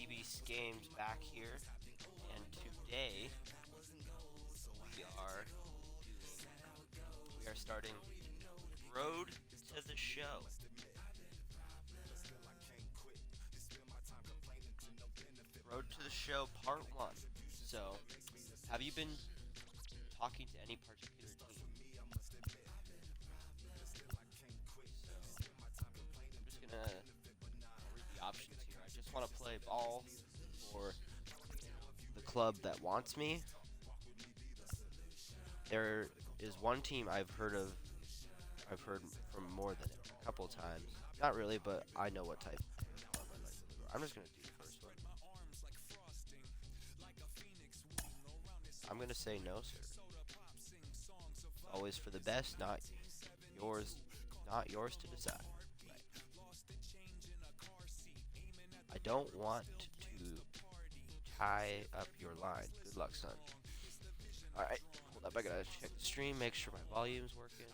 Cbeast Games back here, and today we are starting Road to the Show. Road to the Show Part 1. So, have you been talking to any particular team? I'm just gonna read the options here. I just want to play ball for the club that wants me. There is one team I've heard from more than a couple times. Not really, but I know what type. I'm just gonna do the first one. I'm gonna say no, sir. Always for the best, not yours to decide. I don't want to tie up your line. Good luck, son. Alright, hold up, I gotta check the stream, make sure my volume's working.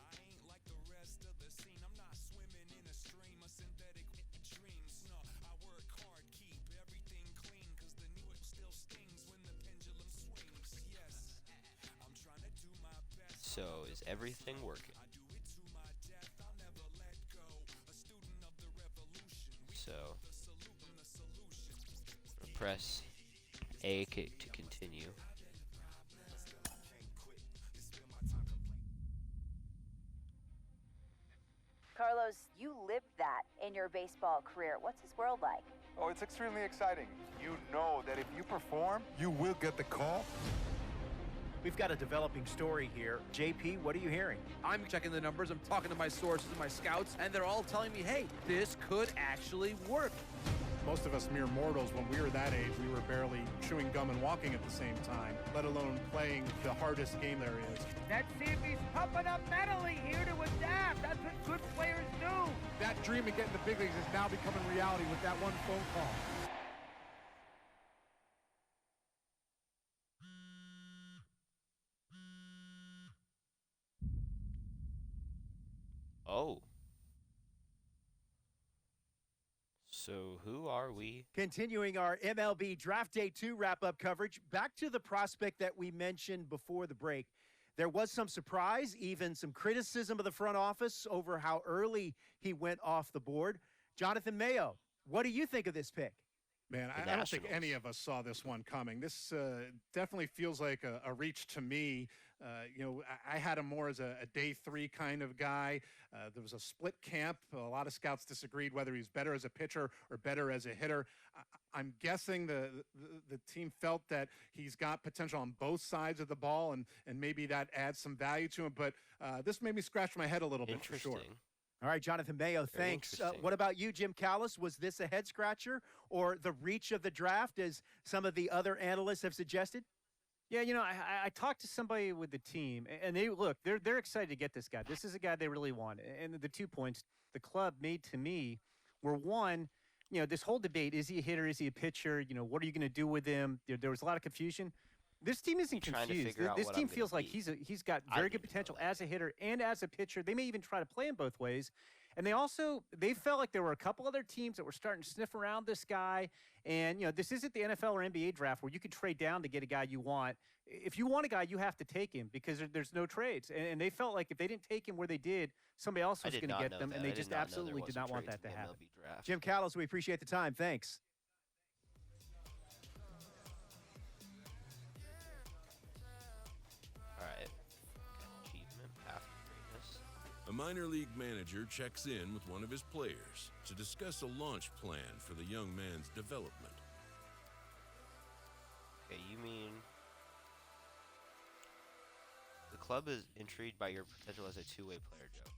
So, is everything working? So, press A to continue. Carlos, you lived that in your baseball career. What's his world like? Oh, it's extremely exciting. You know that if you perform, you will get the call. We've got a developing story here. JP, what are you hearing? I'm checking the numbers, I'm talking to my sources and my scouts, and they're all telling me, hey, this could actually work. Most of us mere mortals, when we were that age, we were barely chewing gum and walking at the same time, let alone playing the hardest game there is. That Cbeast pumping up mentally here to adapt. That's what good players do. That dream of getting the big leagues is now becoming reality with that one phone call. Oh. So who are we? Continuing our MLB Draft Day 2 wrap-up coverage, back to the prospect that we mentioned before the break. There was some surprise, even some criticism of the front office over how early he went off the board. Jonathan Mayo, what do you think of this pick? Man, I don't think any of us saw this one coming. This definitely feels like a reach to me. I had him more as a day 3 kind of guy. There was a split camp. A lot of scouts disagreed whether he's better as a pitcher or better as a hitter. I'm guessing the team felt that he's got potential on both sides of the ball, and maybe that adds some value to him. But this made me scratch my head a little bit for sure. All right, Jonathan Mayo, thanks. What about you, Jim Callis? Was this a head-scratcher or the reach of the draft, as some of the other analysts have suggested? Yeah, I talked to somebody with the team, and they're excited to get this guy. This is a guy they really want. And the 2 points the club made to me were, one, this whole debate, is he a hitter, is he a pitcher, what are you going to do with him? There was a lot of confusion. This team isn't confused. This team feels like he's got very good potential as a hitter and as a pitcher. They may even try to play him both ways. And they felt like there were a couple other teams that were starting to sniff around this guy. And, this isn't the NFL or NBA draft where you can trade down to get a guy you want. If you want a guy, you have to take him because there's no trades. And they felt like if they didn't take him where they did, somebody else was going to get them. And they just absolutely did not want that to happen. Jim Callis, we appreciate the time. Thanks. A minor league manager checks in with one of his players to discuss a launch plan for the young man's development. Okay, you mean the club is intrigued by your potential as a two-way player, Joe.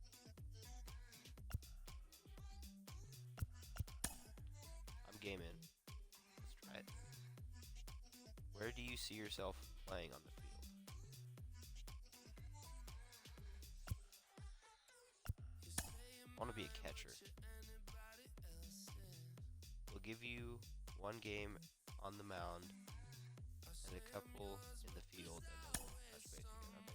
I'm game in. Let's try it. Where do you see yourself playing on the field? I want to be a catcher. We'll give you one game on the mound and a couple in the field, and then we'll touch base again.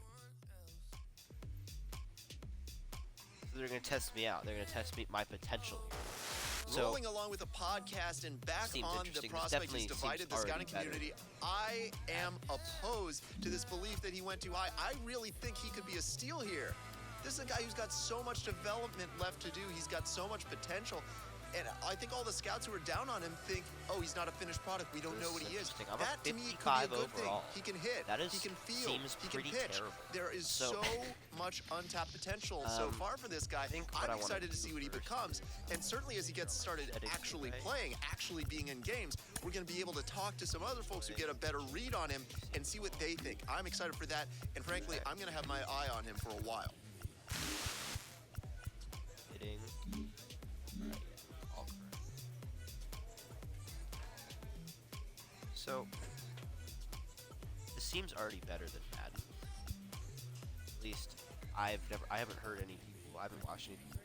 Okay. So they're going to test me out. They're going to test my potential here. So, rolling along with a podcast and back seems on the interesting. This prospect definitely who's divided seems the already scouting better. community. I am opposed to this belief that he went too high. I really think he could be a steal here. This is a guy who's got so much development left to do. He's got so much potential. And I think all the scouts who are down on him think, oh, he's not a finished product. We don't know what he is. Interesting. I'm That, a to me, could be a 55 good thing. overall. He can hit. That is, he can feel. seems He can pretty pitch. terrible. There is So- so much untapped potential so far for this guy. think what I I'm wanna excited to do see what he first becomes. And certainly as he gets started Editing, actually right? playing, actually being in games, we're going to be able to talk to some other folks who get a better read on him and see what they think. I'm excited for that. And frankly, I'm going to have my eye on him for a while. Hitting. Right. All correct. So, this seems already better than Madden. At least, I haven't heard any people, I haven't watched any people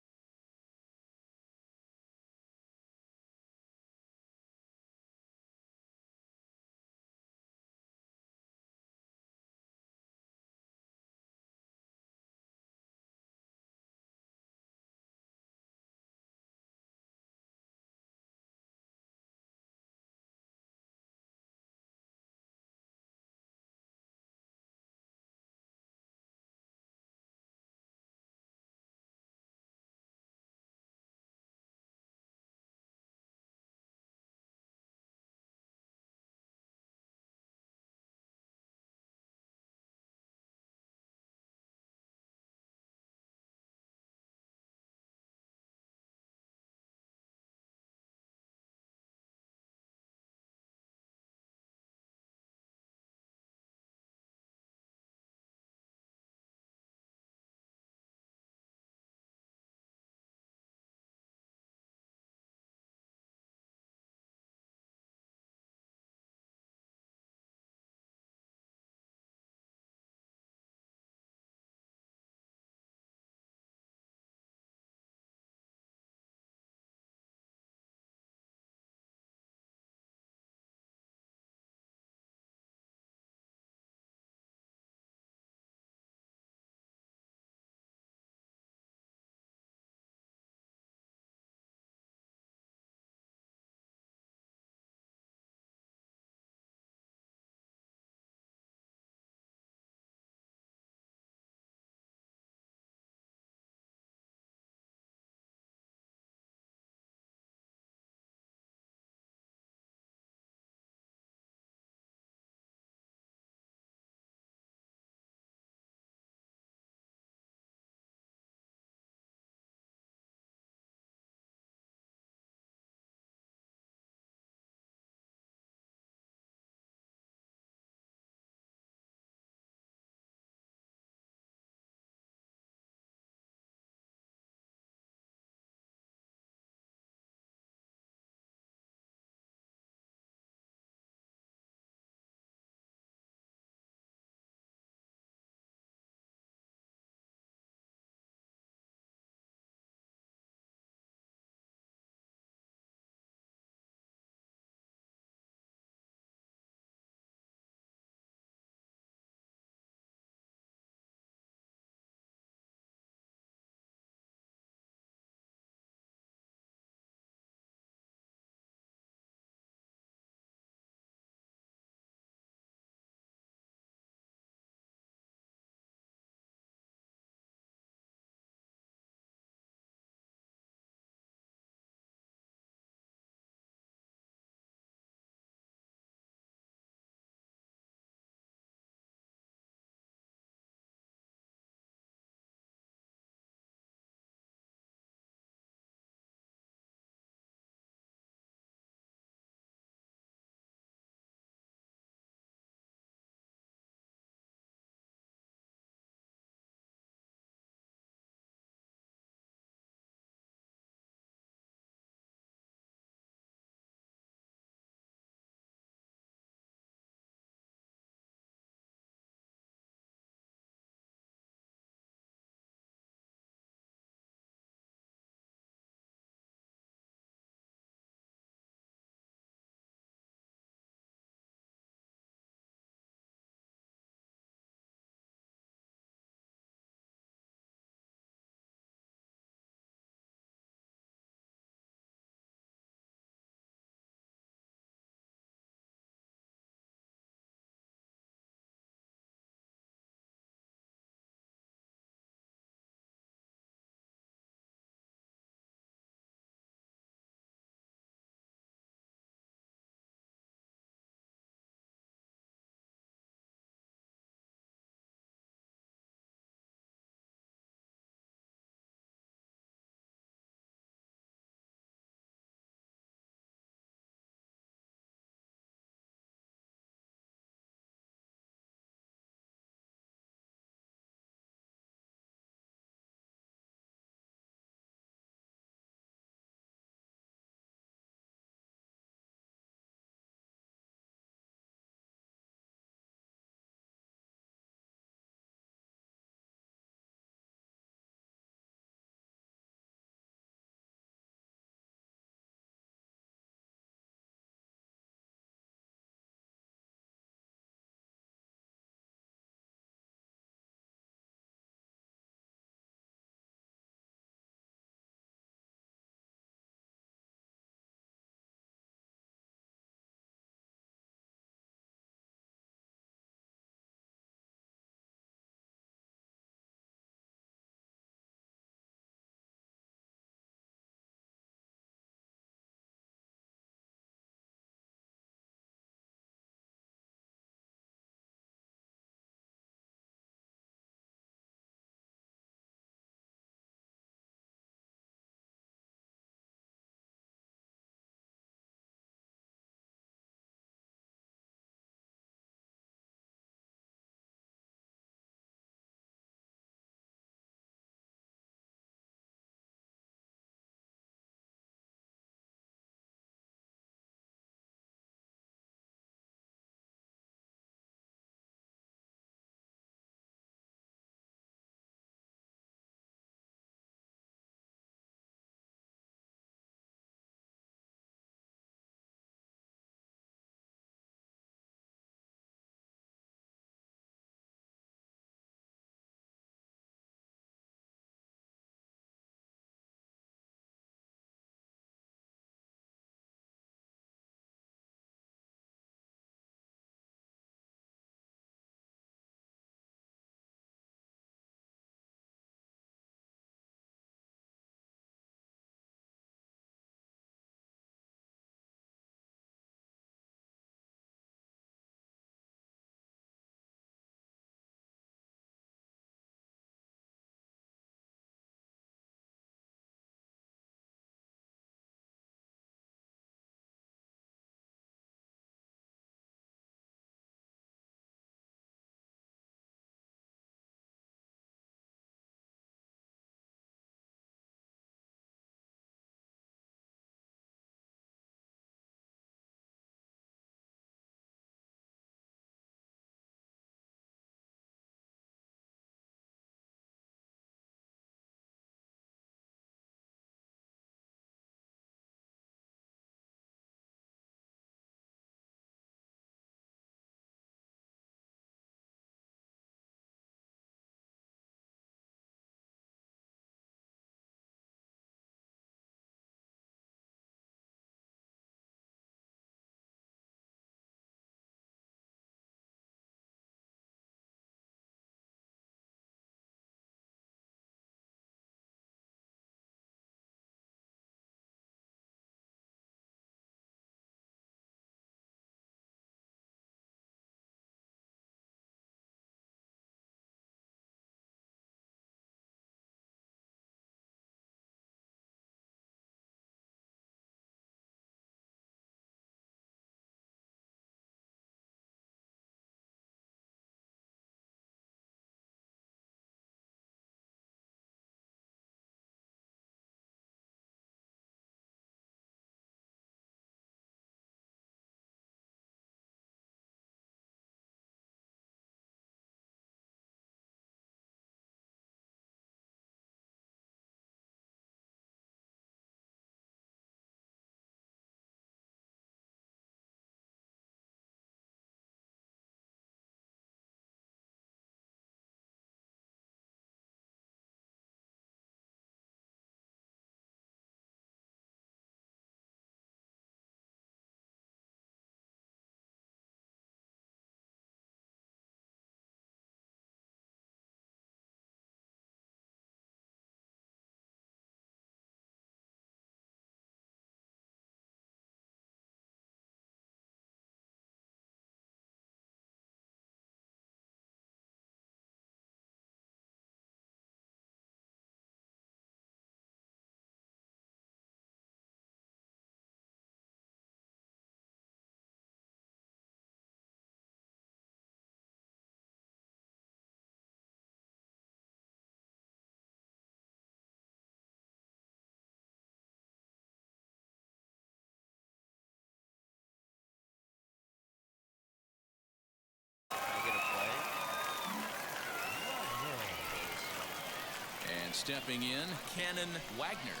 And stepping in, Cannon Wagner.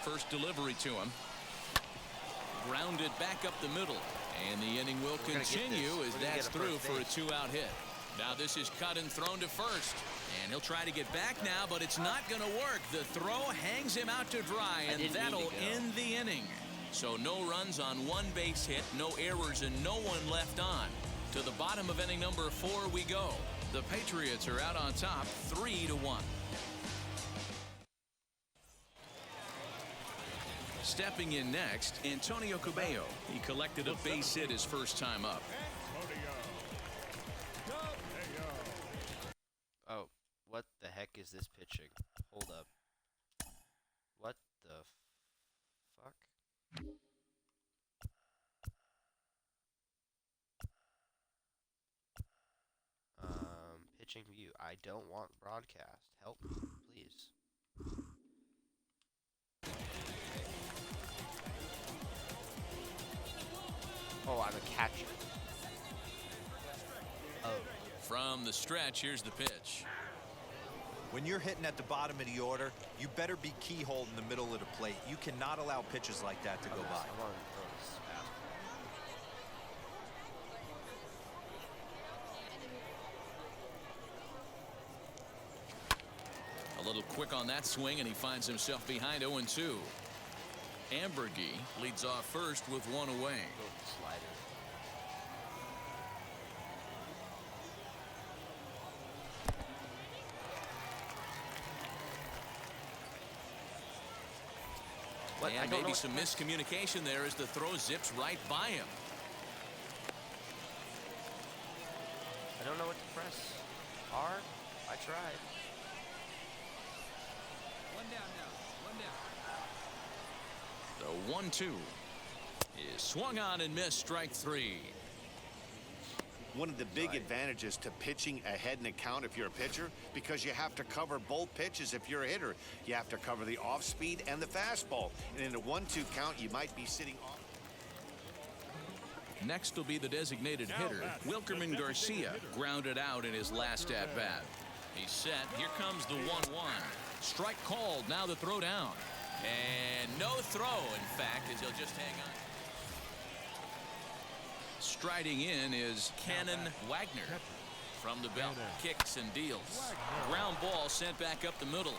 First delivery to him. Grounded back up the middle. And the inning will continue as that's through for a 2-out hit. Now this is cut and thrown to first. And he'll try to get back now, but it's not going to work. The throw hangs him out to dry, and that'll end the inning. So no runs on one base hit, no errors, and no one left on. To the bottom of inning number 4 we go. The Patriots are out on top 3-1. Stepping in next, Antonio Cabello. He collected a base hit his first time up. Oh, what the heck is this pitching? Hold up. What the fuck? Pitching view. I don't want broadcast. Help me, please. Oh, I'm a catcher. Oh. From the stretch, here's the pitch. When you're hitting at the bottom of the order, you better be keyhole in the middle of the plate. You cannot allow pitches like that to go by. A little quick on that swing, and he finds himself behind 0-2. Ambergy leads off first with one away. And maybe some miscommunication there as the throw zips right by him. I don't know what to press. R? I tried. One down now. One down. The 1-2 is swung on and missed. Strike 3. One of the big advantages to pitching ahead in the count if you're a pitcher, because you have to cover both pitches if you're a hitter. You have to cover the off speed and the fastball. And in a 1-2 count, you might be sitting off. Next will be the designated hitter, Wilkerman Garcia, grounded out in his last at bat. He's set. Here comes the 1-1. Strike called. Now the throw down. And no throw, in fact, as he'll just hang on. Striding in is Cannon Wagner. From the belt, kicks and deals. Ground ball sent back up the middle.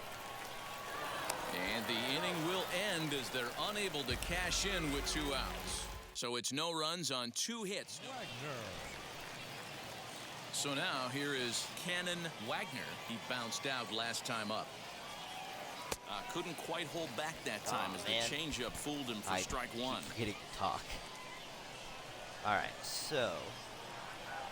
And the inning will end as they're unable to cash in with 2 outs. So it's no runs on 2 hits. So now here is Cannon Wagner. He bounced out last time up. Couldn't quite hold back that time as the changeup fooled him for strike 1. Keep forgetting to talk. All right, so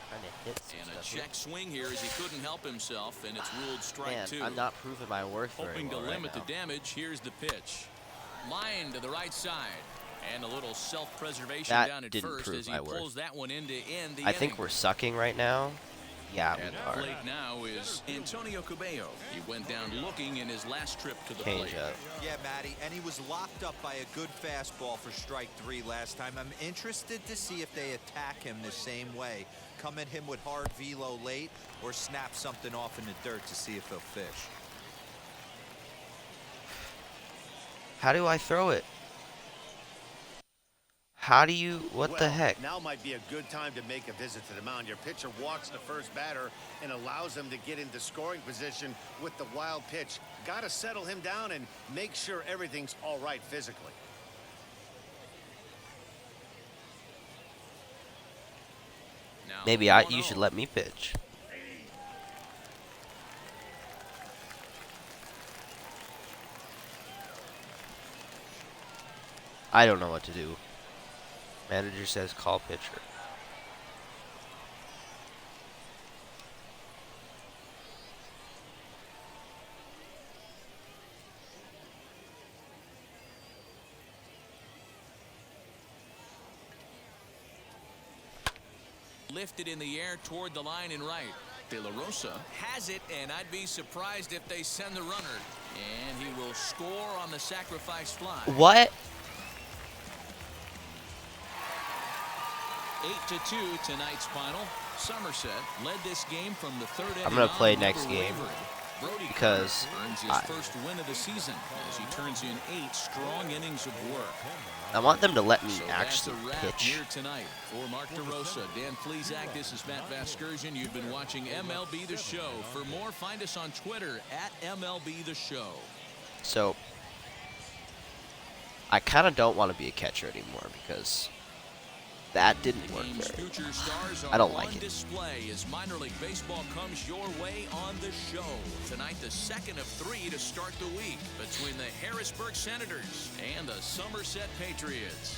trying to hit some and a stuff check swing here as he couldn't help himself, and it's ruled strike Man, 2. I'm not proving my worth very Hoping well to limit right the damage. Here's the pitch. Line to the right side. And a little self-preservation down at first as he pulls that one in to end the I think we're sucking right now. Yeah, we at are. the plate now is Antonio Cabello. He went down looking in his last trip to the plate. Yeah, Matty, and he was locked up by a good fastball for strike 3 last time. I'm interested to see if they attack him the same way. Come at him with hard velo late or snap something off in the dirt to see if he'll fish. How do I throw it? How do you, what the heck? Now might be a good time to make a visit to the mound. Your pitcher walks the first batter and allows him to get into scoring position with the wild pitch. Got to settle him down and make sure everything's all right physically. Now, Maybe you should let me pitch. I don't know what to do. Manager says call pitcher. Lifted in the air toward the line and right. De La Rosa has it, and I'd be surprised if they send the runner. And he will score on the sacrifice fly. What? 8-2 tonight's final. Somerset led this game from the 3rd inning. I'm gonna play next game. because earns his first win of the season as he turns in 8 strong innings of work. I want them to let me So actually that's a wrap pitch. here tonight. For Mark DeRosa, Dan Plesac, this is Matt Vasgersian. You've been watching MLB The Show. For more, find us on Twitter at MLB The Show. So I kind of don't want to be a catcher anymore because that didn't work very well. I don't like it. Display as minor league baseball comes your way on the show. Tonight, the second of 3 to start the week between the Harrisburg Senators and the Somerset Patriots.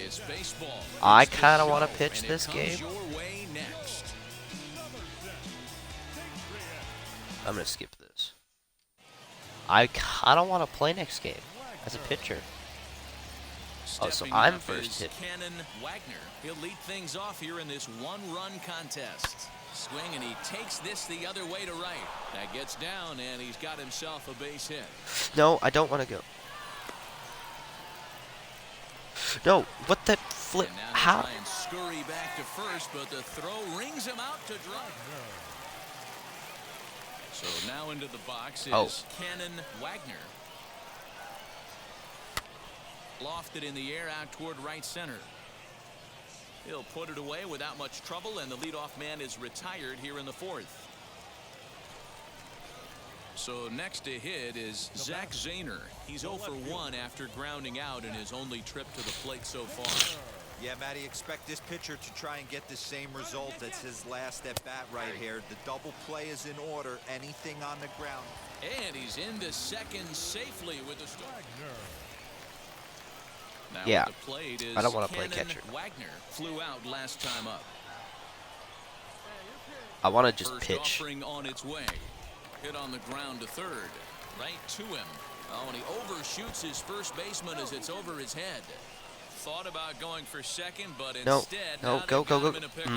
It's baseball. I kind of want to pitch this game. Your way next. I'm going to skip this. I kind of want to play next game as a pitcher. Oh, so I'm first hit. Cannon Wagner. He'll lead things off here in this one-run contest. Swing, and he takes this the other way to right. That gets down, and he's got himself a base hit. No, I don't want to go. No, what the flip? And now How? try and scurry back to first, but the throw rings him out to dry. So now into the box is Cannon Wagner. Lofted in the air out toward right center. He'll put it away without much trouble, and the leadoff man is retired here in the 4th. So next to hit is Zach Zahner. He's 0 for 1 after grounding out in his only trip to the plate so far. Yeah, Matty, expect this pitcher to try and get the same result as his last at bat right here. The double play is in order. Anything on the ground. And he's into second safely with the strike. Now Yeah, at the plate is I don't want to play Cannon catcher. Wagner flew out last time up. I want to just First pitch. offering on its way. Hit on the ground to third. Right to him. Oh, and he overshoots his first baseman as it's over his head. Thought about going for second, but instead, No, now go, they've go, got go. him in a pickle.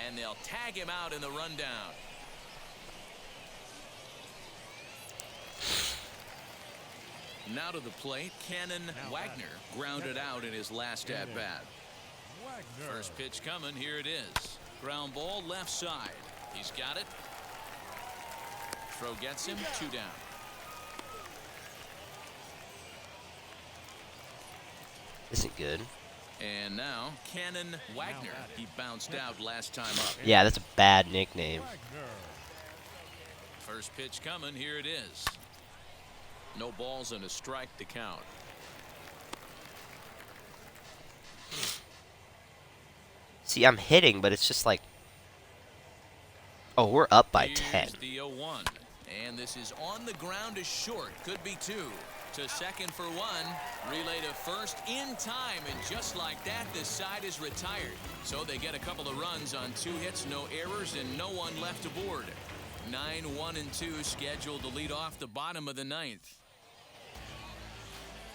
And they'll tag him out in the rundown. Now to the plate, Cannon Wagner grounded out in his last at-bat. First pitch coming, here it is. Ground ball left side. He's got it. Throw gets him, 2 down. Isn't good. And now, Cannon Wagner. He bounced out last time up. Yeah, that's a bad nickname. First pitch coming, here it is. No balls and a strike to count. See, I'm hitting, but it's just like, oh, we're up by 10. Here's the 0-1. And this is on the ground is short. Could be 2. To second for 1. Relay to first in time. And just like that, the side is retired. So they get a couple of runs on 2 hits, no errors, and no one left aboard. 9-1-2 scheduled to lead off the bottom of the 9th.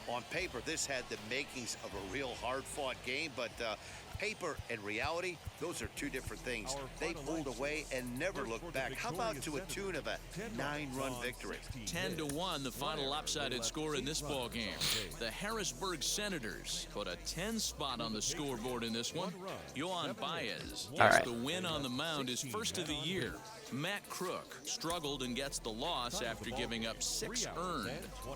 On paper, this had the makings of a real hard-fought game, but paper and reality, those are 2 different things. They pulled away and never looked back. How about to a tune of a 9-run victory? 10-1, the final lopsided score in this ball game. The Harrisburg Senators put a 10 spot on the scoreboard in this one. Yohan Baez gets the win on the mound, his first of the year. Matt Crook struggled and gets the loss after giving up 6 earned.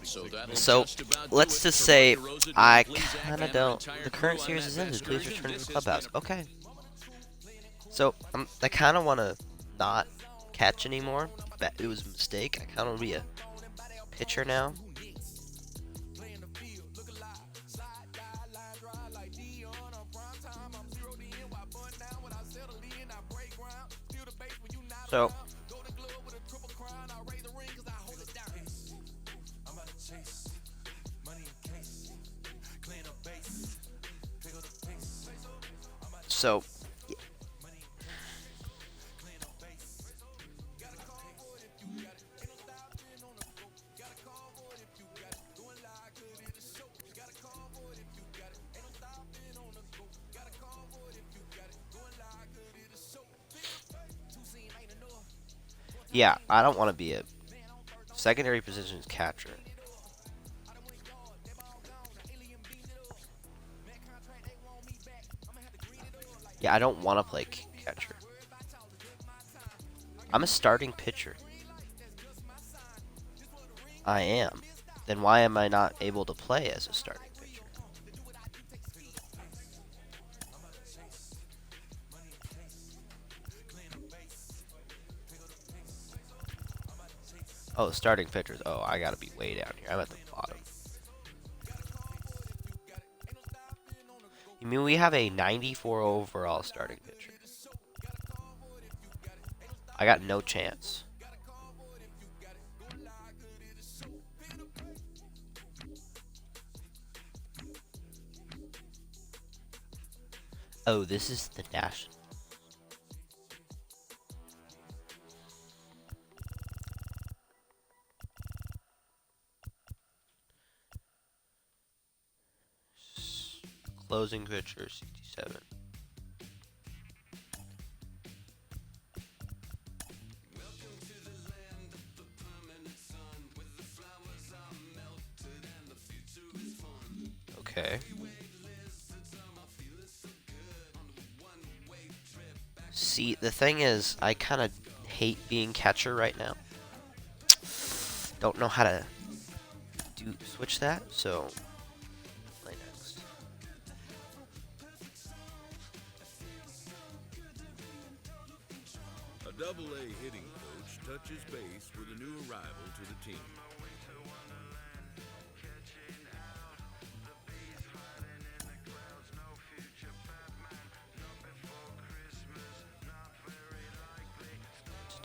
So let's just say I kind of don't. The current series is ended. Please return to the clubhouse. Okay. So I kind of want to not catch anymore. It was a mistake. I kind of want to be a pitcher now. So yeah, I don't want to be a secondary position catcher. Yeah, I don't want to play catcher. I'm a starting pitcher. I am. Then why am I not able to play as a starting pitcher? Oh, starting pitchers. Oh, I gotta be way down here. I'm at the bottom. You mean we have a 94 overall starting pitcher? I got no chance. Oh, this is the national. Closing pitcher, 67. Okay. See, the thing is, I kind of hate being catcher right now. Don't know how to switch that, so play next. A double-A hitting coach touches base with a new arrival to the team.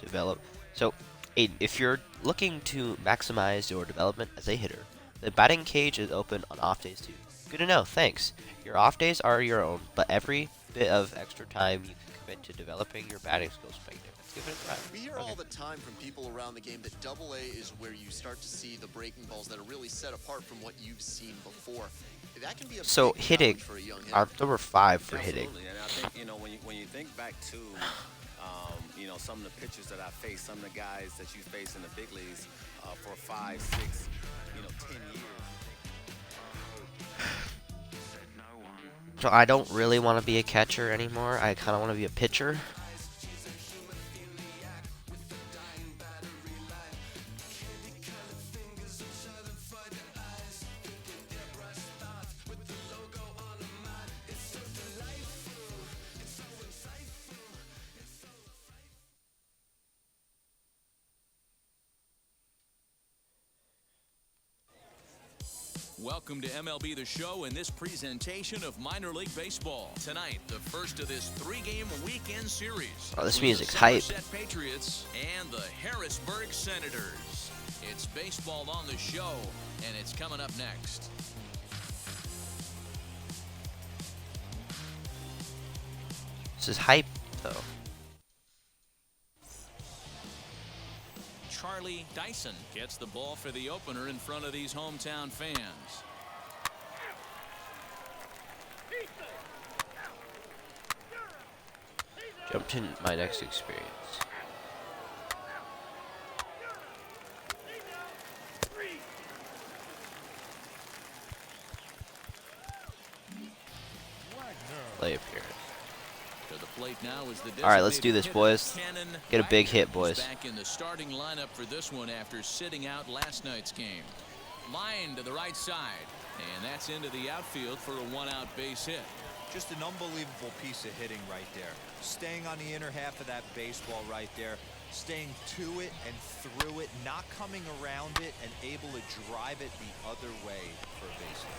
Develop. So, Aiden, if you're looking to maximize your development as a hitter, the batting cage is open on off days too. Good to know, thanks. Your off days are your own, but every bit of extra time you can commit to developing your batting skills make a difference. Give it a try. We hear all the time from people around the game that Double-A is where you start to see the breaking balls that are really set apart from what you've seen before. That can be a So big hitting, challenge for a young hitter. I'm number 5 for hitting. Absolutely, and I think, you know, when you think back to, you know, some of the pitchers that I faced, some of the guys that you face in the big leagues for 5, 6, 10 years. So I don't really want to be a catcher anymore. I kind of want to be a pitcher. Welcome to MLB The Show and this presentation of minor league baseball. Tonight, the first of this 3-game weekend series. Oh, this between music's the hype. Somerset Patriots and the Harrisburg Senators. It's baseball on the show, and it's coming up next. This is hype, though. Charlie Dyson gets the ball for the opener in front of these hometown fans. Jump to my next experience. Play appearance. To the plate now is the All right, let's do designated this, hitter, boys. Cannon Get a big Wagner, hit, who's boys. Back in the starting lineup for this one after sitting out last night's game. Line to the right side, and that's into the outfield for a 1-out base hit. Just an unbelievable piece of hitting right there. Staying on the inner half of that baseball right there. Staying to it and through it, not coming around it, and able to drive it the other way for a base hit.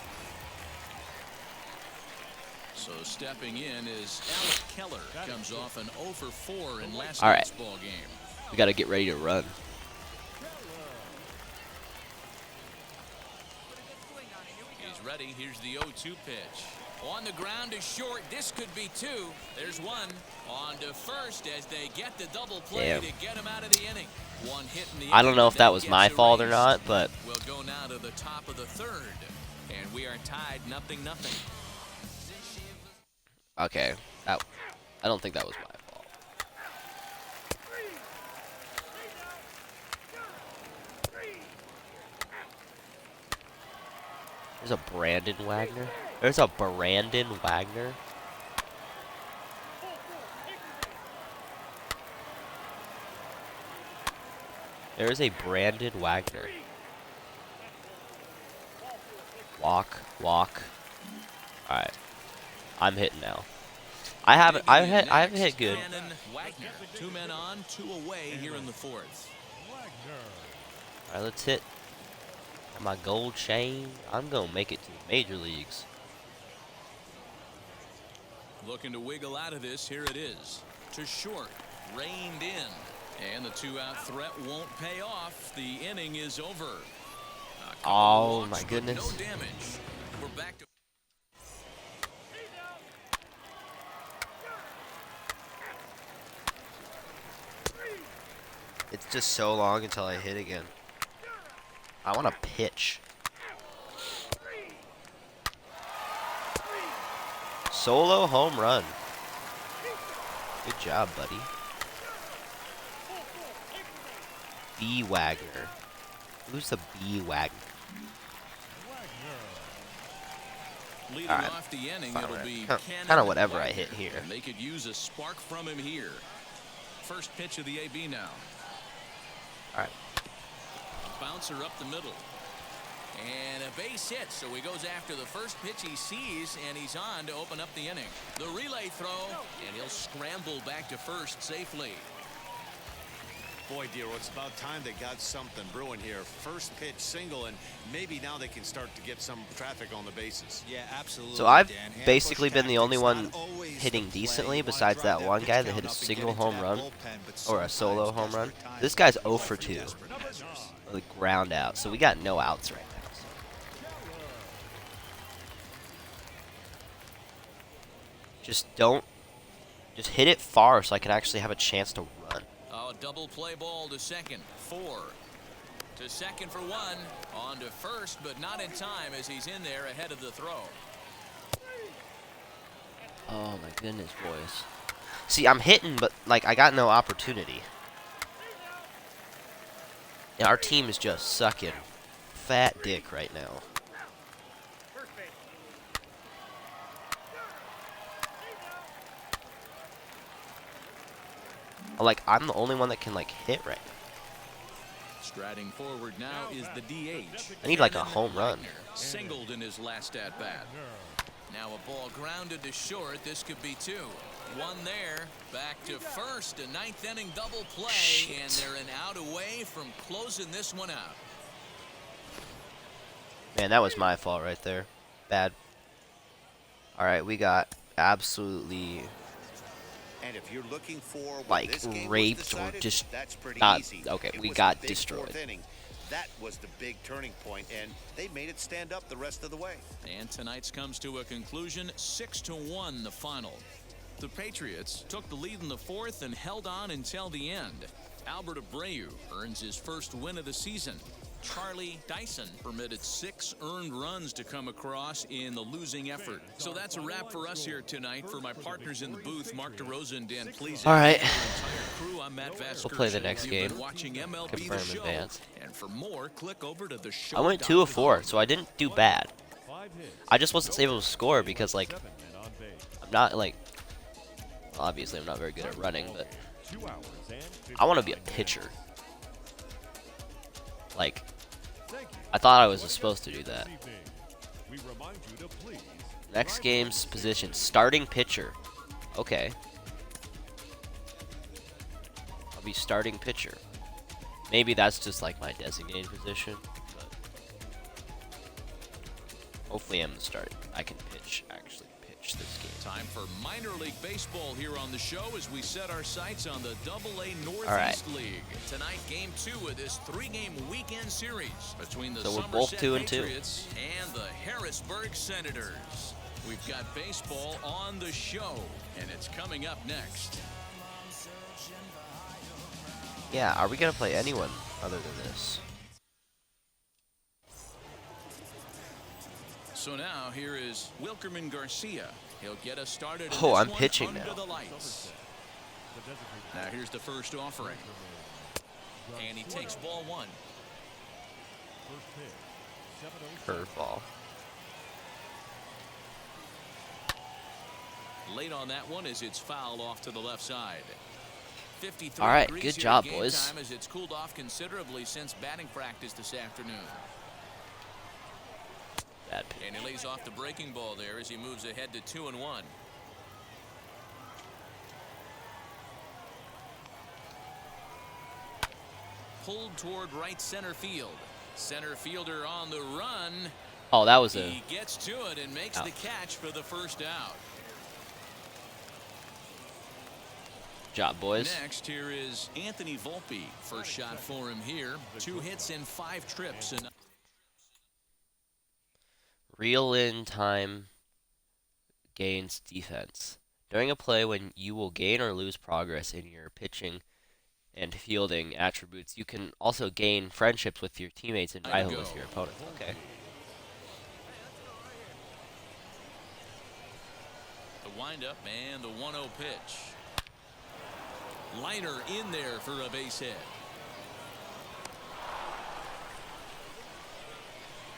So stepping in is Alex Keller. Comes off an 0 for 4 in last All night's right. ball game. We got to get ready to run. He's ready. Here's the 0-2 pitch. On the ground to short. This could be 2. There's 1. On to first as they get the double play Damn. to get him out of the inning. One hit in the I don't inning know if that was gets my fault or erased. not, but We'll go now to the top of the 3rd. And we are tied 0-0. okay. I don't think that was my fault. There's a Brandon Wagner. There's a Brandon Wagner. There is a Brandon Wagner. Walk. Alright. I'm hitting now. I haven't hit good. Wagner. 2 men on, 2 away here in the 4th. Alright, let's hit my gold chain. I'm gonna make it to the major leagues. Looking to wiggle out of this. Here it is. To short. Reined in. And the 2-out threat won't pay off. The inning is over. Oh my goodness. No damage. We're back to It's just so long until I hit again. I want to pitch. Solo home run. Good job, buddy. B. Wagner. Who's the B. Wagner? leading All right. off the inning. Fine, It'll right. be Kind of whatever I hit here. And they could use a spark from him here. First pitch of the AB now. All right. Bouncer up the middle. And a base hit, so he goes after the first pitch he sees, and he's on to open up the inning. The relay throw, and he'll scramble back to first safely. Boy, dear, it's about time they got something brewing here. First pitch single, and maybe now they can start to get some traffic on the bases. Yeah, absolutely. So I've basically been the only one hitting decently besides that one guy that hit a single home run or a solo home run. This guy's 0 for 2. Like ground out. So we got no outs right now. Just hit it far so I can actually have a chance to run. Oh, double play ball to second. 4. To second for 1. On to first, but not in time as he's in there ahead of the throw. Oh my goodness, boys. See, I'm hitting, but like I got no opportunity. Yeah, our team is just sucking fat dick right now. Like, I'm the only one that can, like, hit right now. Striding forward now is the DH. I need, like, a home run. Singled in his last at-bat. Now a ball grounded to short. This could be 2. 1 there. Back to first. A 9th inning double play. Shit. And they're an out away from closing this one out. Man, that was my fault right there. Bad. All right, we got absolutely... And if you're looking for like raped or just not okay, we got destroyed. That was the big turning point, and they made it stand up the rest of the way. And tonight's comes to a conclusion, 6-1 the final. The Patriots took the lead in the 4th and held on until the end. Albert Abreu earns his first win of the season. Charlie Dyson permitted 6 earned runs to come across in the losing effort. So that's a wrap for us here tonight. For my partners in the booth, Mark DeRosa and Dan Pleasant. All right. Crew, I'm Matt Vasker. We'll play the next game. Watching MLB The Confirm Show. advance. And for more, click over to the show. I went 2 of 4, so I didn't do bad. I just wasn't able to score because, like, I'm not, like, obviously I'm not very good at running, but I want to be a pitcher. Like, I thought I was supposed to do that. Next game's position, starting pitcher. Okay. I'll be starting pitcher. Maybe that's just like my designated position, but hopefully I'm the start. I can actually pitch this game. Time for minor league baseball here on the show as we set our sights on the AA Northeast League. Tonight, game 2 of this 3-game weekend series between the So we're both Somerset 2 and 2. Patriots and the Harrisburg Senators. We've got baseball on the show, and it's coming up next. Yeah, are we gonna play anyone other than this? So now here is Wilkerman Garcia. He'll get us started. Oh, in I'm this one pitching under now. The lights. Now here's the first offering. And he takes ball 1. Curveball. Late on that one as it's fouled off to the left side. 53 All right, degrees good here job, at game boys. time as it's cooled off considerably since batting practice this afternoon. Bad pitch. And he lays off the breaking ball there as he moves ahead to 2-1. Pulled toward right center field. Center fielder on the run. Oh, that was a. He gets to it and makes the catch for the first out. Job, boys. Next, here is Anthony Volpe. First shot for him here. 2 hits and 5 trips. And Reel in time gains defense. During a play when you will gain or lose progress in your pitching and fielding attributes, you can also gain friendships with your teammates and rival with your opponents. Okay. the windup and the 1-0 pitch. Liner in there for a base hit.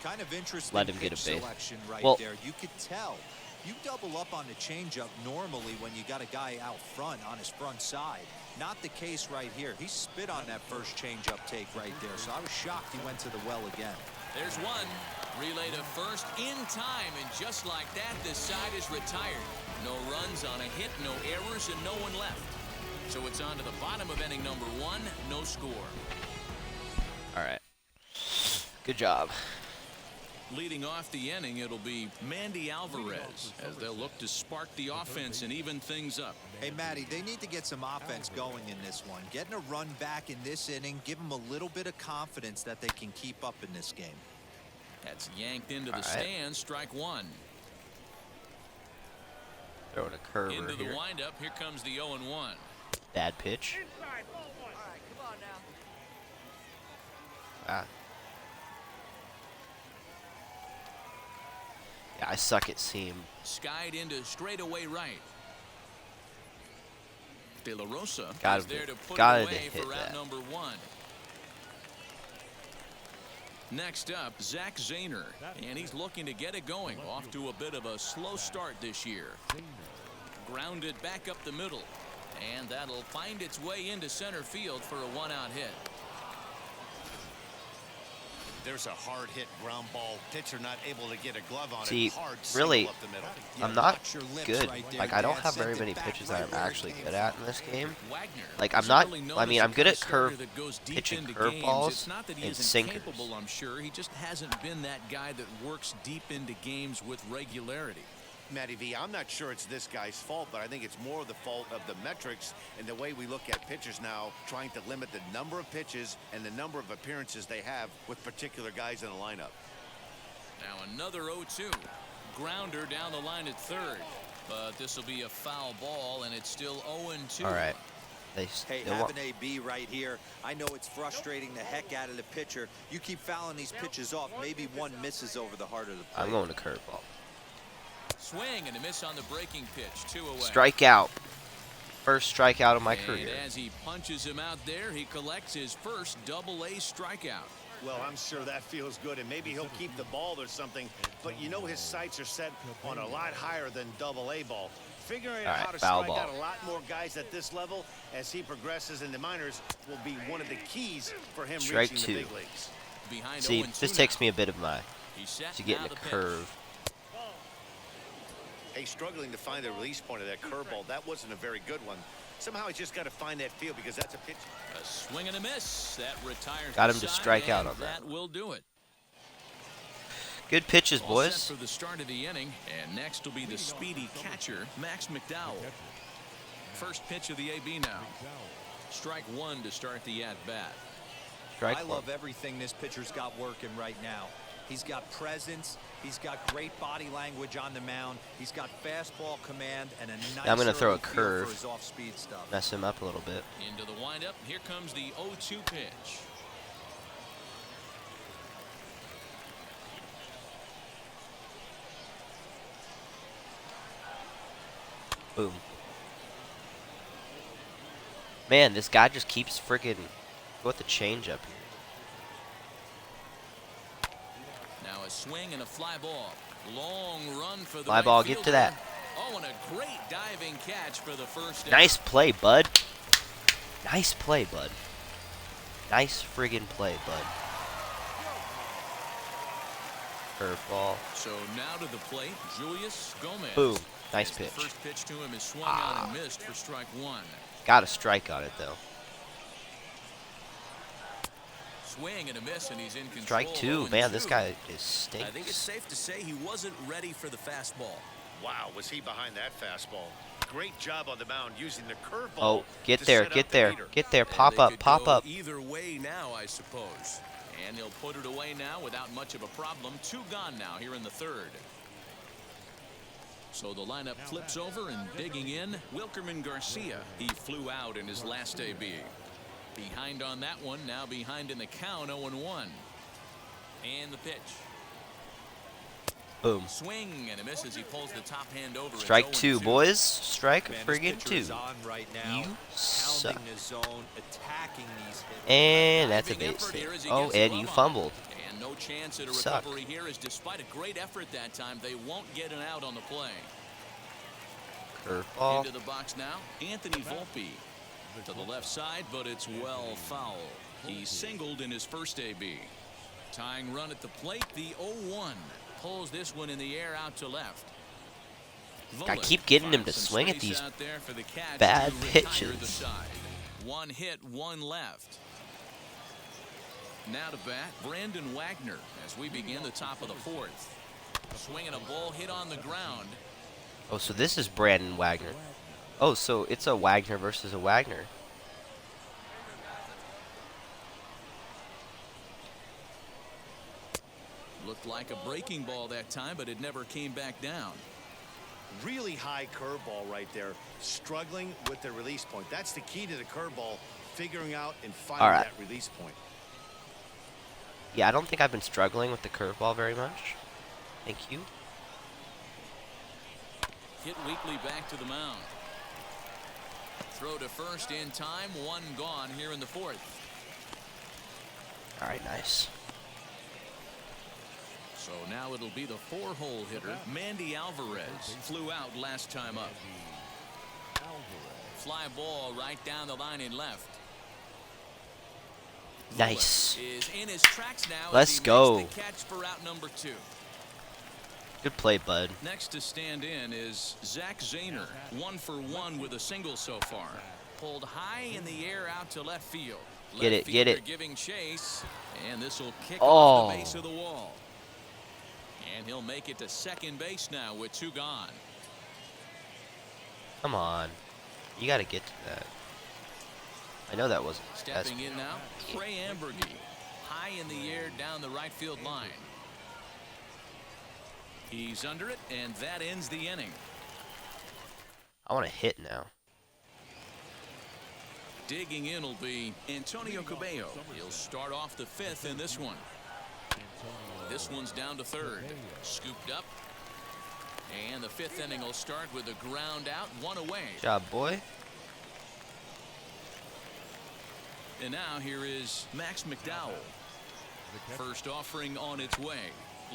Kind of interesting. Let him get a base. Selection right Well, there. You could tell. You double up on the changeup normally when you got a guy out front on his front side. Not the case right here. He spit on that first changeup take right there. So I was shocked he went to the well again. There's one. Relay to first in time, and just like that, this side is retired. No runs on a hit, no errors, and no one left. So it's on to the bottom of inning number 1, no score. All right. Good job. Leading off the inning, it'll be Mandy Alvarez as they'll look to spark the offense and even things up. Hey, Matty, they need to get some offense going in this one. Getting a run back in this inning, give them a little bit of confidence that they can keep up in this game. That's yanked into the stands, strike 1. Throwing a curve into the here. windup, here comes the 0-1. Bad pitch. Ah. Yeah, I suck at seam. Skied into straightaway right. De La Rosa Gotta is there to put gotta it away hit for that. out number 1. Next up, Zach Zahner, and he's looking to get it going. Off to a bit of a slow start this year. Grounded back up the middle, and that'll find its way into center field for a 1-out hit. There's a hard hit ground ball. Pitcher not able to get a glove on See, it. Hard really, single up the middle. I'm not good. Like, I don't have very many pitches that I'm actually good at in this game. Like, I'm not. I mean, I'm good at pitching curveballs and sinkers. Capable, I'm sure. He just hasn't been that guy that works deep into games with regularity. Matty V, I'm not sure it's this guy's fault, but I think it's more the fault of the metrics and the way we look at pitchers now, trying to limit the number of pitches and the number of appearances they have with particular guys in the lineup. Now another 0-2. Grounder down the line at third. But this will be a foul ball, and it's still 0-2. All right. Hey, have an AB right here. I know it's frustrating the heck out of the pitcher. You keep fouling these pitches off. Maybe one misses over the heart of the plate. I'm going to curveball. Swing and a miss on the breaking pitch. 2 away. Strikeout. First strikeout of my career. And as he punches him out there, he collects his first Double-A strikeout. Well, I'm sure that feels good, and maybe he'll keep the ball or something, but you know his sights are set on a lot higher than Double-A ball. Figuring out how to strike out a lot more guys at this level as he progresses in the minors will be one of the keys for him Strike reaching 2. the big leagues. Behind See, 0-2 this takes me a bit of my to get in now a the pitch. curve. Hey, struggling to find the release point of that curveball. That wasn't a very good one. Somehow he's just got to find that feel because that's a pitch. A swing and a miss. That retires. Got the him to side, strike out and on that. That will do it. Good pitches, All boys. set for the start of the inning, and next will be the speedy catcher, Max McDowell. First pitch of the AB now. Strike 1 to start the at-bat. I love everything this pitcher's got working right now. He's got presence. He's got great body language on the mound. He's got fastball command and a nice I'm going to throw a early feel for curve. his off-speed stuff. Mess him up a little bit. Into the windup. Here comes the 0-2 pitch. Boom. Man, this guy just keeps freaking go with the changeup here. Now a swing and a fly ball. Long run for the Fly right ball, get to fielder. that. Oh, and a great diving catch for the first out. Nice play, bud. Nice play, bud. Nice friggin' play, bud. Curveball. So now to the plate, Julius Gomez. Boom. Nice As pitch. The first pitch to him is swung out and missed for strike one. Got a strike on it, though. Swing and a miss, and he's in control. Strike two. Man, this guy is stinks. I think it's safe to say he wasn't ready for the fastball. Wow, was he behind that fastball? Great job on the mound using the curveball. Oh, get to there, set get up the there, leader. get there. And Pop they up, could pop go up. Either way now, I suppose. And he'll put it away now without much of a problem. Two gone now here in the third. So the lineup flips over and digging in, Wilkerman Garcia. He flew out in his last AB. Behind on that one, now behind in the count, 0-1. And the pitch. Boom. Swing and a miss as he pulls the top hand over. Strike two, boys. Strike Man, friggin' this pitcher two. is on right now, You suck. pounding the zone, attacking these hitters. And that's a base hit. Oh, Ed, you fumbled. And no chance at a Suck. recovery here, as despite a great effort that time, they won't get an out on the play. Curveball. Into the box now, Anthony Volpe. To the left side, but it's well foul. He singled in his first AB. Tying run at the plate, the 0-1. Pulls this one in the air out to left. I keep getting him to Some swing at space these out there for the Cats bad to retire the pitches. side. One hit, one left. Now to bat, Brandon Wagner as we begin the top of the fourth. Swinging a ball hit on the ground. Oh, so this is Brandon Wagner. Oh, so it's a Wagner versus a Wagner. Looked like a breaking ball that time, but it never came back down. Really high curveball right there. Struggling with the release point. That's the key to the curveball, figuring out and finding All right. that release point. Yeah, I don't think I've been struggling with the curveball very much. Thank you. Hit Weekly back to the mound. Throw to first in time. One gone here in the fourth. All right, nice. So now it'll be the four-hole hitter, Mandy Alvarez. Flew out last time up. Fly ball right down the line in left. Nice. Is in his tracks now. Let's as he go. makes the catch for out number 2. Good play, bud. Next to stand in is Zach Zahner, 1 for 1 with a single so far. Pulled high in the air out to left field. Get it, get it. Giving chase, and this will kick Oh. off the base of the wall. And he'll make it to second base now with 2 gone. Come on. You got to get to that. I know that wasn't. Stepping in now, Trey Ambergy, high in the air down the right field line. He's under it, and that ends the inning. I want to hit now. Digging in will be Antonio Cabello. He'll start off the 5th in this one. This one's down to third. Scooped up. And the 5th inning will start with a ground out, 1 away. Good job, boy. And now here is Max McDowell. First offering on its way.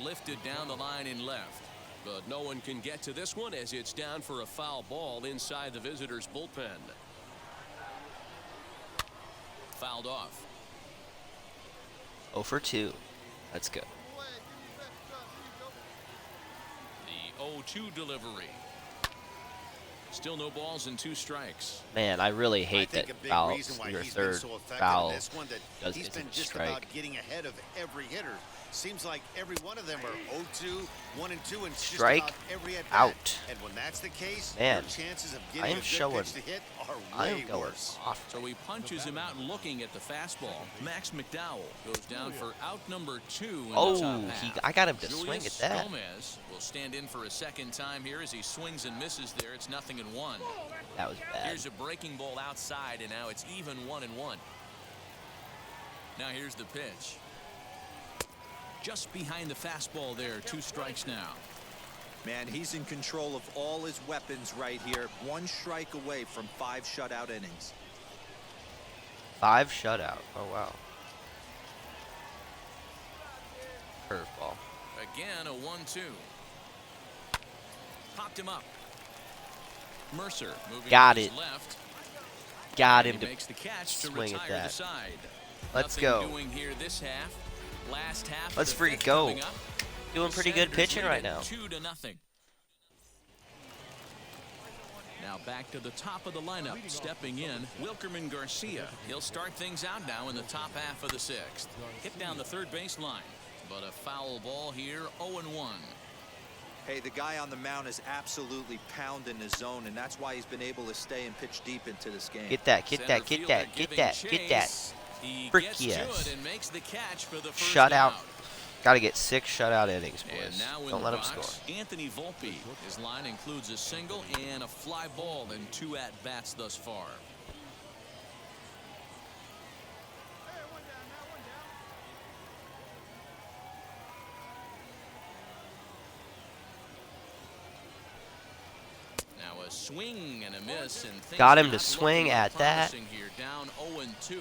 Lifted down the line in left. But no one can get to this one as it's down for a foul ball inside the visitors' bullpen. Fouled off. 0 for 2. Let's go. The 0-2 delivery. Still no balls and 2 strikes. Man, I really hate I think that a big foul. reason why Your he's been third so effective foul in this one that does he's isn't been a just strike. about getting ahead of every hitter. Seems like every one of them are 0-2, 1-2, and just Strike about every at out. And when that's the case, Man, your chances of I getting am a good showing. pitch to hit are I way am going worse. off. So he punches him out looking at the fastball. Max McDowell goes down for out number 2 in the top half. I got him to Julius swing at that. Gomez will stand in for a second time here as he swings and misses there. It's 0-1. That was bad. Here's a breaking ball outside, and now it's even 1-1. Now here's the pitch. Just behind the fastball there. 2 strikes now. Man, he's in control of all his weapons right here. 1 strike away from 5 shutout innings. 5 shutout. Oh, wow. Curveball. Again, a 1-2. Popped him up. Mercer moving Got to his it. left. Got And him he to makes the catch to swing at retire the that. side. Let's Nothing go. doing here this half. Last half. Let's of the freaking fifth go. coming up. Doing The pretty good Senators pitching lead right it now. 2-0. Now back to the top of the lineup. Stepping in, Wilkerman Garcia. He'll start things out now in the top half of the sixth. Hit down the third baseline. But a foul ball here, 0-1. Hey, the guy on the mound is absolutely pounding the zone, and that's why he's been able to stay and pitch deep into this game. Get that, get that, get that, get that, get that. Frick yes. And makes the catch for the first Shut out. out. Got to get 6 shutout innings, And boys. now in Don't the let him box, score. Anthony Volpe. His line includes a single and a fly ball and 2 at-bats thus far. Now a swing and a miss, and things Got him to not swing looking at that. promising here, down 0-2.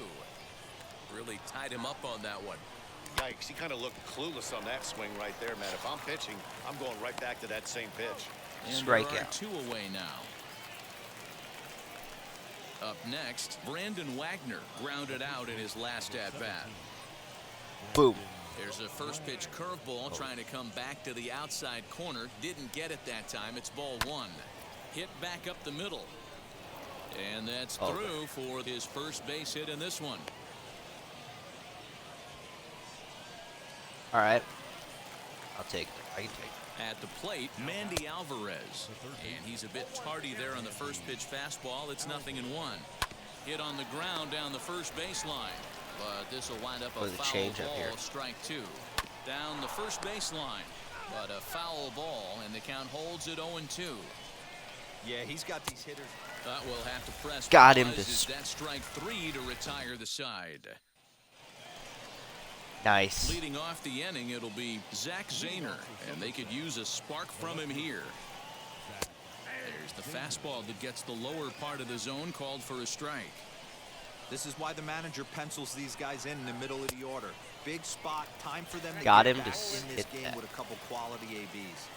Really tied him up on that one. Yikes, he kind of looked clueless on that swing right there, man. If I'm pitching, I'm going right back to that same pitch. And there are Strikeout. 2 away now. Up next, Brandon Wagner grounded out in his last at-bat. Boom. There's a first pitch curveball trying to come back to the outside corner. Didn't get it that time. It's ball 1. Hit back up the middle. And that's through for his first base hit in this one. All right. I'll take it. I can take it. At the plate, Mandy Alvarez. And he's a bit tardy there on the first pitch fastball. It's 0-1. Hit on the ground down the first baseline. But this will wind up a With a foul change up ball, here. strike 2. Down the first baseline. But a foul ball, and the count holds at 0-2. Yeah, he's got these hitters. We'll have to press. Got him to Is that strike 3 to retire the side. Nice. Leading off the inning, it'll be Zach Zahner, and they could use a spark from him here. There's the fastball that gets the lower part of the zone, called for a strike. This is why the manager pencils these guys in the middle of the order. Big spot, time for them to Got get him to back in this hit game that. with a couple quality ABs.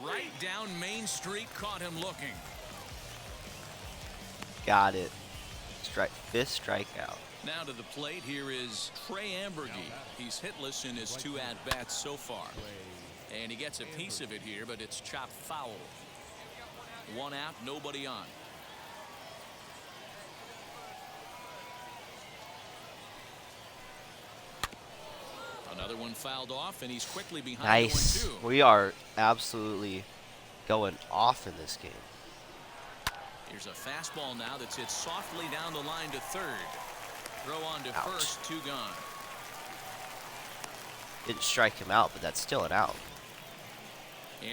Right down Main Street, caught him looking. Got it. 5th strikeout. Now to the plate, here is Trey Ambergy. He's hitless in his 2 at-bats so far. And he gets a piece of it here, but it's chopped foul. 1 out, nobody on. Another one fouled off, and he's quickly behind. Nice. 0-2. We are absolutely going off in this game. Here's a fastball now that's hit softly down the line to third. Throw on to first, 2 gone. Didn't strike him out, but that's still an out.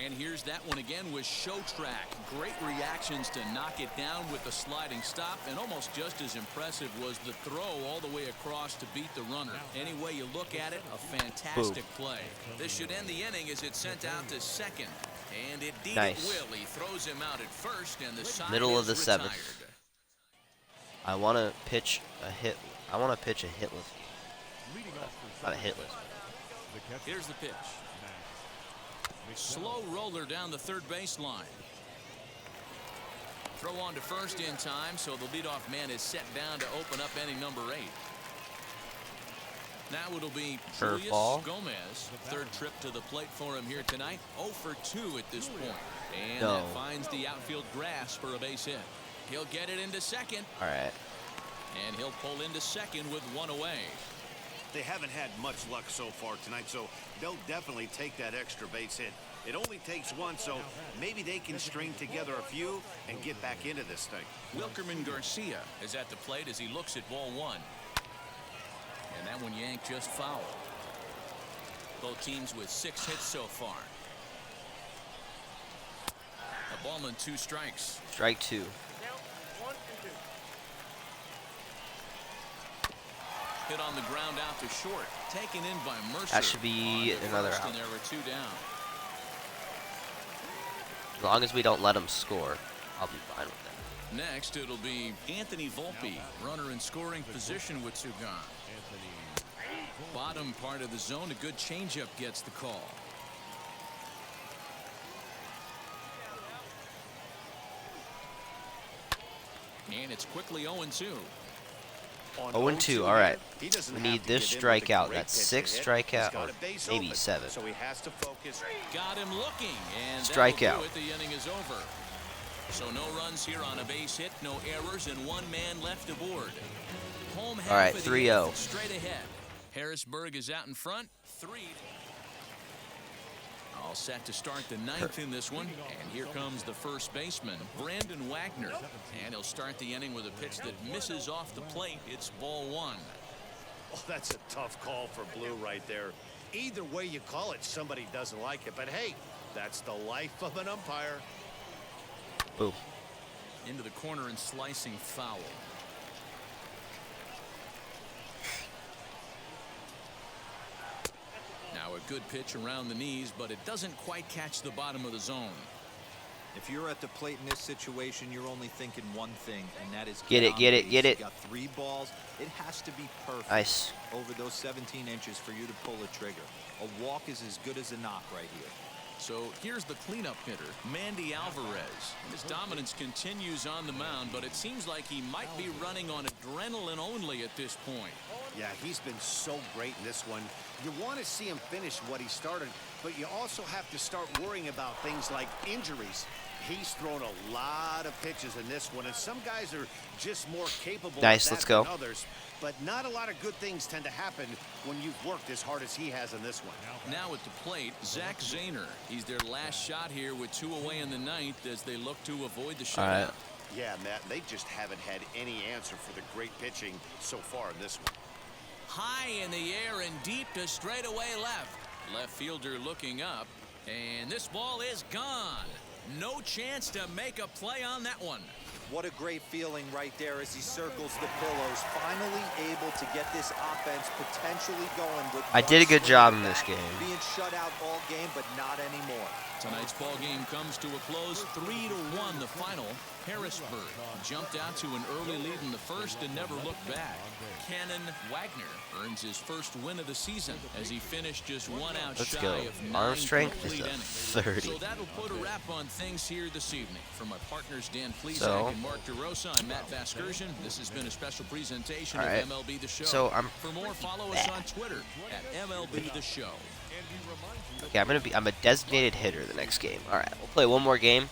And here's that one again with Show Track. Great reactions to knock it down with the sliding stop, and almost just as impressive was the throw all the way across to beat the runner. Any way you look at it, a fantastic play. This should end the inning as it's sent out to second. And indeed Nice. it will. He throws him out at first, and the side Middle is of the retired. 7th. I want to pitch a hit. I want to pitch a hitless game. Not a hitless. Here's the pitch. Slow roller down the third baseline. Throw on to first in time, so the leadoff man is set down to open up inning number 8. Now it'll be Julius Curveball. Gomez. Third trip to the plate for him here tonight. 0 for 2 at this point. And No. that finds the outfield grass for a base hit. He'll get it into second. All right. And he'll pull into second with 1 away. They haven't had much luck so far tonight, so they'll definitely take that extra base hit. It only takes 1, so maybe they can string together a few and get back into this thing. Wilkerman Garcia is at the plate as he looks at ball 1. And that one yanked just foul. Both teams with 6 hits so far. A ball and 2 strikes. Strike 2. Hit on the ground out to short. Taken in by Mercer. That should be on to another first, out. And there were 2 down. As long as we don't let them score, I'll be fine with that. Next, it'll be Anthony Volpe, runner in scoring position with 2 gone. Bottom part of the zone, a good changeup gets the call. And it's quickly 0-2. 0-2, alright. We need this strikeout. That's 6 strikeout, or maybe 7. So he has to focus. Got him looking, and Strikeout. that'll do it. The inning is over. So no runs here on a base hit, no errors, and 1 man left aboard. Home half Alright, of the 3-0. eighth, straight ahead. Harrisburg is out in front, 3. All set to start the 9th in this one, and here comes the first baseman, Brandon Wagner, and he'll start the inning with a pitch that misses off the plate. It's ball 1. Oh, that's a tough call for Blue right there. Either way you call it, somebody doesn't like it. But hey, that's the life of an umpire. Boom. Into the corner and slicing foul. Now a good pitch around the knees, but it doesn't quite catch the bottom of the zone. If you're at the plate in this situation, you're only thinking one thing, and that is Get it, on get it, base. get it. You got 3 balls. It has to be perfect Nice. over those 17 inches for you to pull a trigger. A walk is as good as a knock right here. So here's the cleanup hitter, Mandy Alvarez. His dominance continues on the mound, but it seems like he might be running on adrenaline only at this point. Yeah, he's been so great in this one. You want to see him finish what he started, but you also have to start worrying about things like injuries. He's thrown a lot of pitches in this one, and some guys are just more capable Nice, of let's that go. than others. But not a lot of good things tend to happen when you've worked as hard as he has in this one. Now at the plate, Zach Zahner. He's their last shot here with 2 away in the 9th as they look to avoid the shutout. Right. Yeah, Matt, they just haven't had any answer for the great pitching so far in this one. High in the air and deep to straightaway left. Left fielder looking up, and this ball is gone. No chance to make a play on that one. What a great feeling right there as he circles the pillows, finally able to get this offense potentially going. With I did a good job in this game. Being shut out all game, but not anymore. Tonight's ball game comes to a close, 3-1 the final. Harrisburg jumped out to an early lead in the first and never looked back. Cannon Wagner earns his first win of the season as he finished just 1 out Let's shy go. of 9 Arm strength complete is a innings. 30. So that'll put a wrap on things here this evening. From my partners Dan Plesac So- and Mark DeRosa, I'm Matt Vasgersian. This has been a special presentation All right. of MLB The Show. So I'm For more, follow us on Twitter at MLB The Show. Okay, I'm a designated hitter the next game. Alright, we'll play one more game,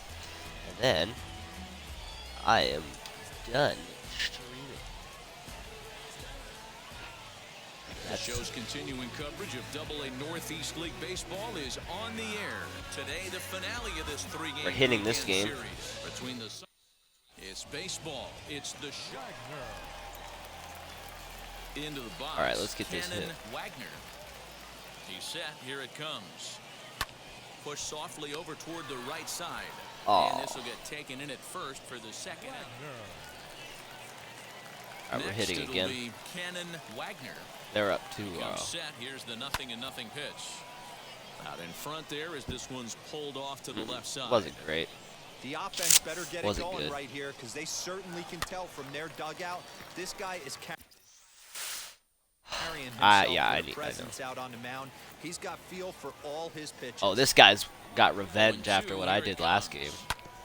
and then I am done streaming. The show's continuing coverage of AA Northeast League Baseball is on the air. Today, the finale of this 3-game We're hitting this weekend game. series between the It's baseball. It's the show. Into the box. All right, let's get this Cannon hit. Wagner. He's set. Here it comes. Push softly over toward the right side. Aw. And this will get taken in at first for the second. All right, we're Next, hitting it'll again. be Cannon Wagner. They're up He 2-0. comes set. Here's the 0-0 pitch. Out in front there as this one's pulled off to the left side. Wasn't great. The offense better get it Wasn't going good. right here because they certainly can tell from their dugout this guy is carrying himself yeah, with I a presence out on the mound. He's got feel for all his pitches. Oh, this guy's got revenge after what I did last game.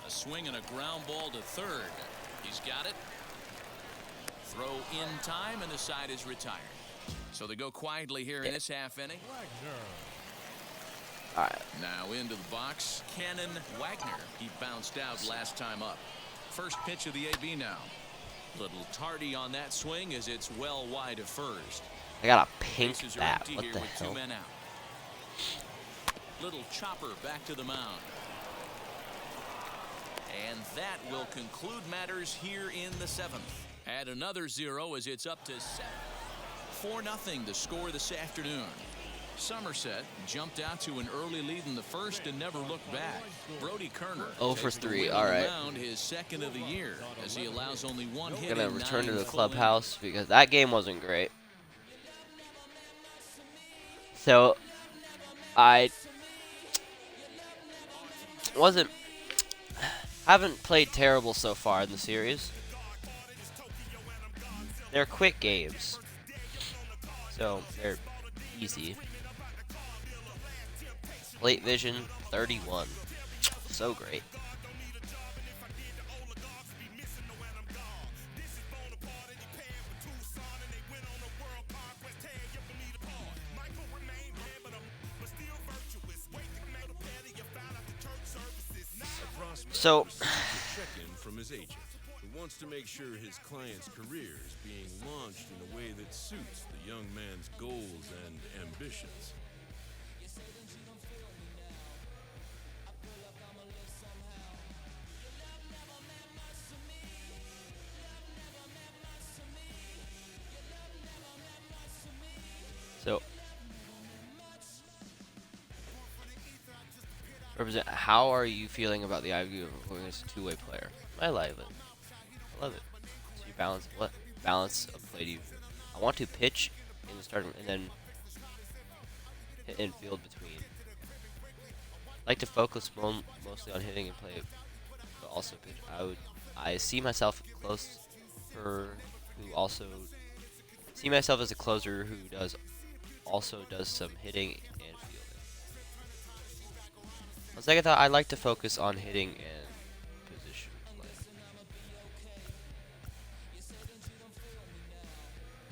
A swing and a ground ball to third. He's got it. Throw in time, and the side is retired. So they go quietly here in this half inning. All right. Now into the box, Cannon Wagner. He bounced out last time up. First pitch of the AB now. Little tardy on that swing as it's well wide of first. I got a pink Bases are bat. empty What here the with 2 hell? men out. Little chopper back to the mound. And that will conclude matters here in the 7th. Add another 0 as it's up to 7. 4-0 the score this afternoon. Somerset jumped out to an early lead in the first and never looked back. Brody Kerner 0 for takes the 3, win all on the right. mound, his second of the year, as he allows only 1 hit. I'm gonna in return to 9 the full clubhouse because that game wasn't great. So I haven't played terrible so far in the series. They're quick games, so they're easy. Plate vision 31, so great. So, check-in from his agent, who wants to make sure his client's career is being launched in a way that suits the young man's goals and ambitions. so represent. How are you feeling about the idea of going as a two-way player? I love it. I love it. So you balance what balance of play do you? I want to pitch in the starting and then hit infield between. I like to focus mostly on hitting and play, but also pitch. I see myself close for who also see myself as a closer who also does some hitting and fielding. On second thought, I like to focus on hitting and position play.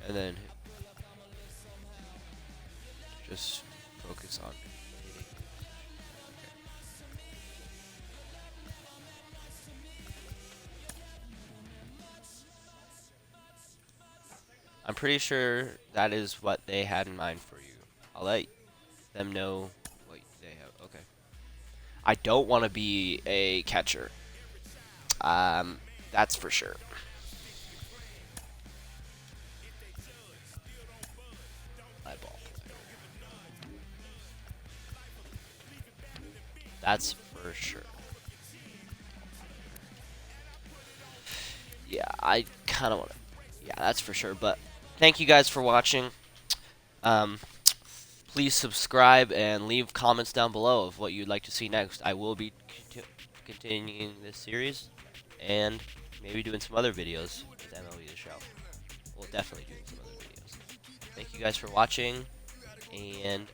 And then just focus on hitting. Okay. I'm pretty sure that is what they had in mind for you. I'll let them know what they have. Okay. I don't want to be a catcher. That's for sure. Eyeball player. That's for sure. Yeah, I kind of want to. Yeah, that's for sure. But thank you guys for watching. Please subscribe and leave comments down below of what you'd like to see next. I will be continuing this series and maybe doing some other videos with MLB The Show. We'll definitely do some other videos. Thank you guys for watching, and